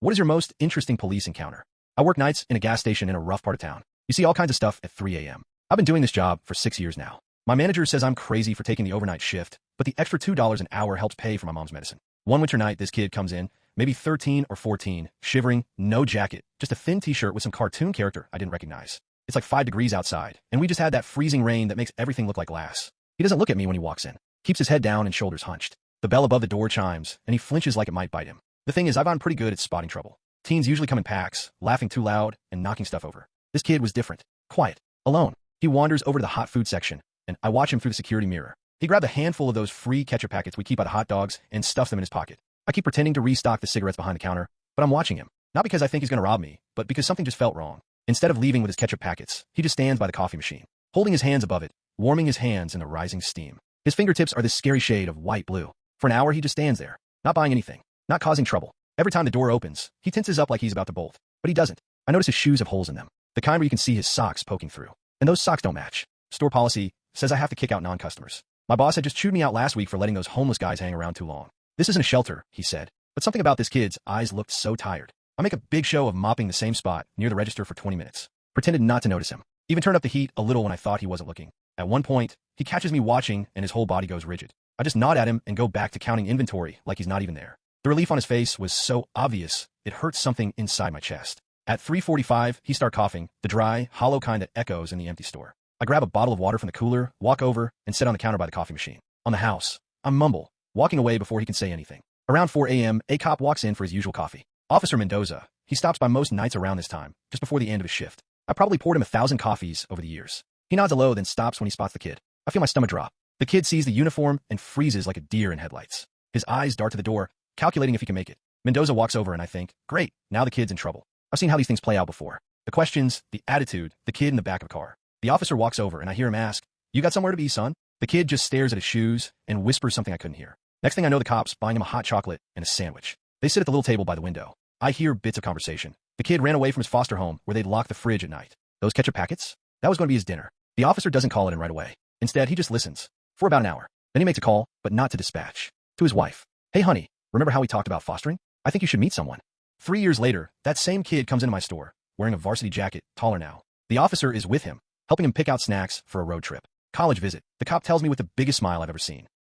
What is your most interesting police encounter? I work nights in a gas station in a rough part of town. You see all kinds of stuff at 3 a.m. I've been doing this job for 6 years now. My manager says I'm crazy for taking the overnight shift, but the extra $2 an hour helps pay for my mom's medicine. One winter night, this kid comes in, maybe 13 or 14, shivering, no jacket, just a thin t-shirt with some cartoon character I didn't recognize. It's like 5 degrees outside, and we just had that freezing rain that makes everything look like glass. He doesn't look at me when he walks in. Keeps his head down and shoulders hunched. The bell above the door chimes, and he flinches like it might bite him. The thing is, I've gotten pretty good at spotting trouble. Teens usually come in packs, laughing too loud and knocking stuff over. This kid was different. Quiet. Alone. He wanders over to the hot food section, and I watch him through the security mirror. He grabbed a handful of those free ketchup packets we keep out of hot dogs and stuffs them in his pocket. I keep pretending to restock the cigarettes behind the counter, but I'm watching him. Not because I think he's going to rob me, but because something just felt wrong. Instead of leaving with his ketchup packets, he just stands by the coffee machine, holding his hands above it, warming his hands in the rising steam. His fingertips are this scary shade of white-blue. For an hour, he just stands there, not buying anything, not causing trouble. Every time the door opens, he tenses up like he's about to bolt, but he doesn't. I notice his shoes have holes in them, the kind where you can see his socks poking through. And those socks don't match. Store policy says I have to kick out non-customers. My boss had just chewed me out last week for letting those homeless guys hang around too long. This isn't a shelter, he said, but something about this kid's eyes looked so tired. I make a big show of mopping the same spot near the register for 20 minutes. Pretended not to notice him. Even turned up the heat a little when I thought he wasn't looking. At one point, he catches me watching and his whole body goes rigid. I just nod at him and go back to counting inventory like he's not even there. The relief on his face was so obvious, it hurt something inside my chest. At 3:45, he starts coughing, the dry, hollow kind that echoes in the empty store. I grab a bottle of water from the cooler, walk over, and sit on the counter by the coffee machine. On the house, I mumble, walking away before he can say anything. Around 4 a.m., a cop walks in for his usual coffee. Officer Mendoza. He stops by most nights around this time, just before the end of his shift. I probably poured him 1,000 coffees over the years. He nods hello, then stops when he spots the kid. I feel my stomach drop. The kid sees the uniform and freezes like a deer in headlights. His eyes dart to the door, calculating if he can make it. Mendoza walks over and I think, great, now the kid's in trouble. I've seen how these things play out before. The questions, the attitude, the kid in the back of a car. The officer walks over and I hear him ask, "You got somewhere to be, son?" The kid just stares at his shoes and whispers something I couldn't hear. Next thing I know, the cops buying him a hot chocolate and a sandwich. They sit at the little table by the window. I hear bits of conversation. The kid ran away from his foster home where they'd lock the fridge at night. Those ketchup packets? That was going to be his dinner. The officer doesn't call it in right away. Instead, he just listens. For about an hour. Then he makes a call, but not to dispatch. To his wife. "Hey honey, remember how we talked about fostering? I think you should meet someone." 3 years later, that same kid comes into my store, wearing a varsity jacket, taller now. The officer is with him, helping him pick out snacks for a road trip. College visit. The cop tells me with the biggest smile I've ever seen.